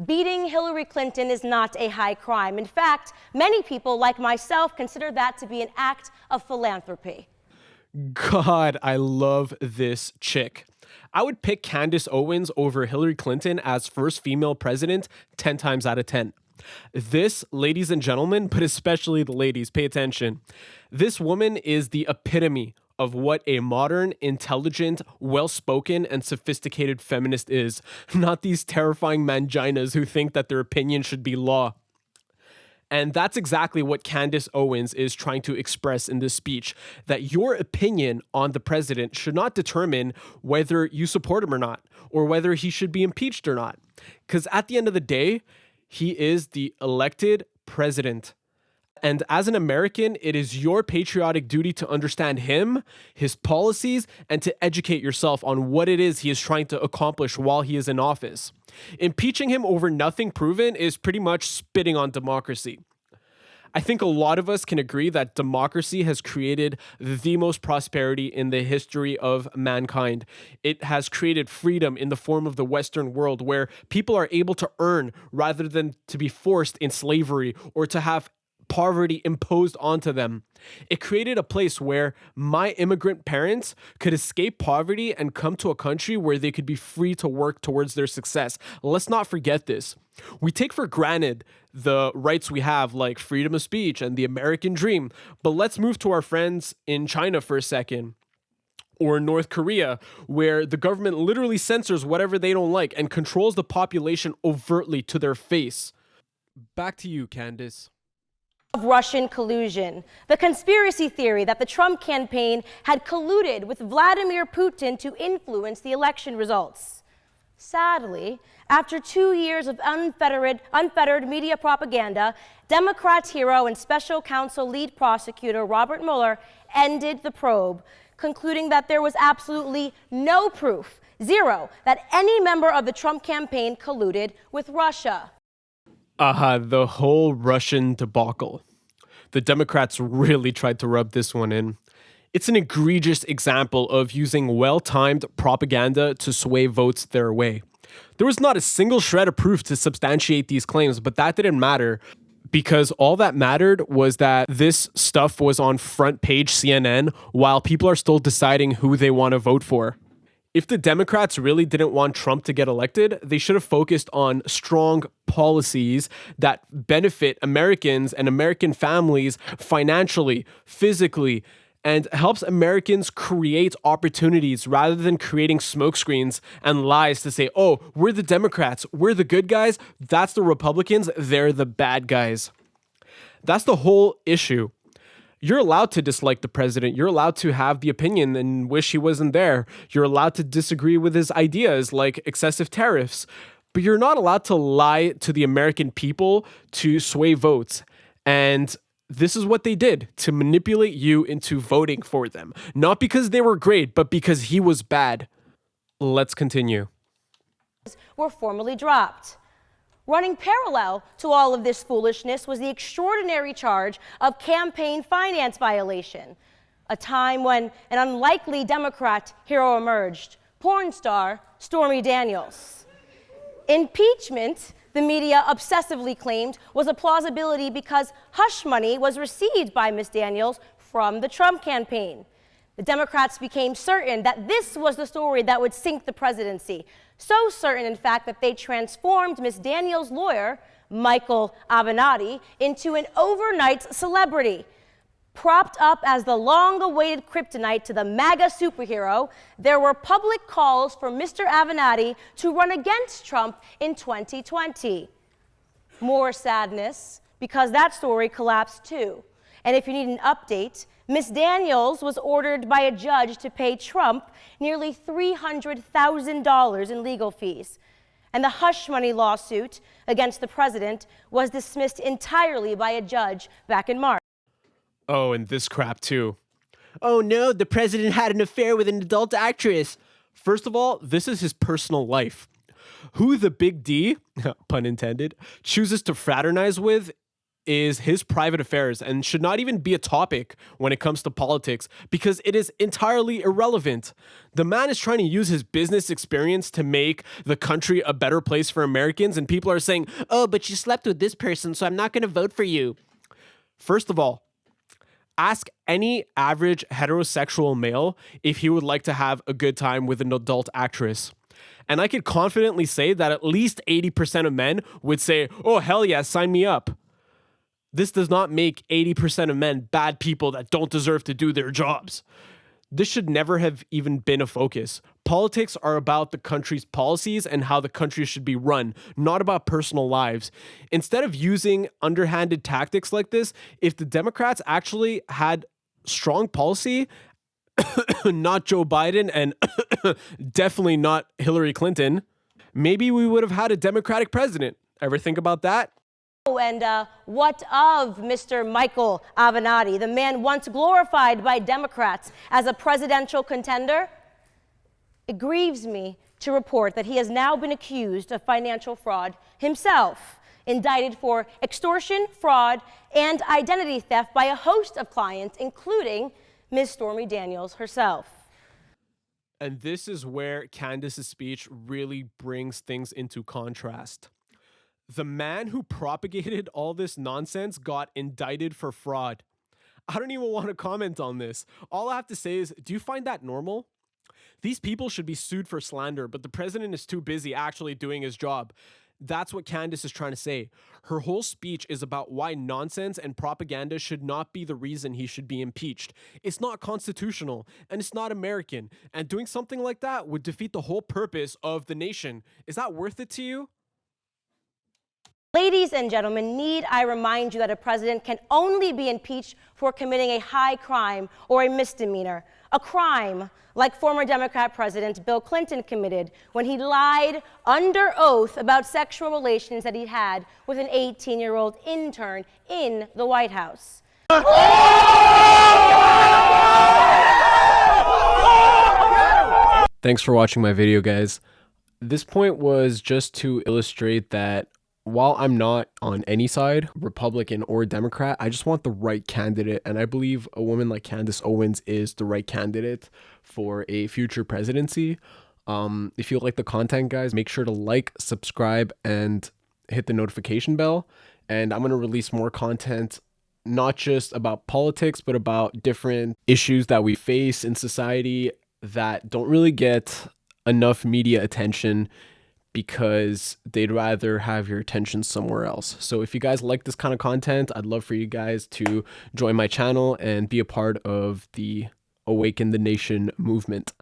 Beating Hillary Clinton is not a high crime. In fact, many people like myself consider that to be an act of philanthropy. God, I love this chick. I would pick Candace Owens over Hillary Clinton as first female president 10 times out of 10. This, ladies and gentlemen, but especially the ladies, pay attention. This woman is the epitome of what a modern, intelligent, well-spoken, and sophisticated feminist is. Not these terrifying manginas who think that their opinion should be law. And that's exactly what Candace Owens is trying to express in this speech, that your opinion on the president should not determine whether you support him or not, or whether he should be impeached or not. Because at the end of the day, he is the elected president. And as an American, it is your patriotic duty to understand him, his policies, and to educate yourself on what it is he is trying to accomplish while he is in office. Impeaching him over nothing proven is pretty much spitting on democracy. I think a lot of us can agree that democracy has created the most prosperity in the history of mankind. It has created freedom in the form of the Western world, where people are able to earn rather than to be forced in slavery or to have poverty imposed onto them. It created a place where my immigrant parents could escape poverty and come to a country where they could be free to work towards their success. Let's not forget this. We take for granted the rights we have, like freedom of speech and the American dream. But let's move to our friends in China for a second, or North Korea, where the government literally censors whatever they don't like and controls the population overtly to their face. Back to you, Candace. Of Russian collusion, the conspiracy theory that the Trump campaign had colluded with Vladimir Putin to influence the election results. Sadly, after 2 years of unfettered media propaganda, Democrats hero and special counsel lead prosecutor Robert Mueller ended the probe, concluding that there was absolutely no proof, zero, that any member of the Trump campaign colluded with Russia. The whole Russian debacle. The Democrats really tried to rub this one in. It's an egregious example of using well-timed propaganda to sway votes their way. There was not a single shred of proof to substantiate these claims, but that didn't matter, because all that mattered was that this stuff was on front page CNN while people are still deciding who they want to vote for. If the Democrats really didn't want Trump to get elected, they should have focused on strong policies that benefit Americans and American families financially, physically, and helps Americans create opportunities rather than creating smokescreens and lies to say, oh, we're the Democrats, we're the good guys, that's the Republicans, they're the bad guys. That's the whole issue. You're allowed to dislike the president. You're allowed to have the opinion and wish he wasn't there. You're allowed to disagree with his ideas like excessive tariffs, but you're not allowed to lie to the American people to sway votes. And this is what they did to manipulate you into voting for them. Not because they were great, but because he was bad. Let's continue. Were formally dropped. Running parallel to all of this foolishness was the extraordinary charge of campaign finance violation, a time when an unlikely Democrat hero emerged, porn star Stormy Daniels. Impeachment, the media obsessively claimed, was a plausibility because hush money was received by Ms. Daniels from the Trump campaign. The Democrats became certain that this was the story that would sink the presidency. So certain, in fact, that they transformed Ms. Daniels' lawyer, Michael Avenatti, into an overnight celebrity. Propped up as the long-awaited kryptonite to the MAGA superhero, there were public calls for Mr. Avenatti to run against Trump in 2020. More sadness, because that story collapsed too. And if you need an update, Ms. Daniels was ordered by a judge to pay Trump nearly $300,000 in legal fees. And the hush money lawsuit against the president was dismissed entirely by a judge back in March. Oh, and this crap too. Oh no, the president had an affair with an adult actress. First of all, this is his personal life. Who the big D, pun intended, chooses to fraternize with is his private affairs and should not even be a topic when it comes to politics because it is entirely irrelevant. The man is trying to use his business experience to make the country a better place for Americans, and people are saying, oh, but you slept with this person, so I'm not going to vote for you. First of all, ask any average heterosexual male if he would like to have a good time with an adult actress. And I could confidently say that at least 80% of men would say, oh, hell yeah, sign me up. This does not make 80% of men bad people that don't deserve to do their jobs. This should never have even been a focus. Politics are about the country's policies and how the country should be run, not about personal lives. Instead of using underhanded tactics like this, if the Democrats actually had strong policy, not Joe Biden and definitely not Hillary Clinton, maybe we would have had a Democratic president. Ever think about that? And what of Mr. Michael Avenatti, the man once glorified by Democrats as a presidential contender? It grieves me to report that he has now been accused of financial fraud himself, indicted for extortion, fraud, and identity theft by a host of clients, including Ms. Stormy Daniels herself. And this is where Candace's speech really brings things into contrast. The man who propagated all this nonsense got indicted for fraud. I don't even want to comment on this. All I have to say is, do you find that normal? These people should be sued for slander, but the president is too busy actually doing his job. That's what Candace is trying to say. Her whole speech is about why nonsense and propaganda should not be the reason he should be impeached. It's not constitutional, and it's not American, and doing something like that would defeat the whole purpose of the nation. Is that worth it to you? Ladies and gentlemen, need I remind you that a president can only be impeached for committing a high crime or a misdemeanor, a crime like former Democrat President Bill Clinton committed when he lied under oath about sexual relations that he'd had with an 18-year-old intern in the White House. Thanks for watching my video, guys. This point was just to illustrate that while I'm not on any side, Republican or Democrat, I just want the right candidate. And I believe a woman like Candace Owens is the right candidate for a future presidency. If you like the content, guys, make sure to like, subscribe, and hit the notification bell. And I'm going to release more content, not just about politics, but about different issues that we face in society that don't really get enough media attention because they'd rather have your attention somewhere else. So if you guys like this kind of content, I'd love for you guys to join my channel and be a part of the Awaken the Nation movement.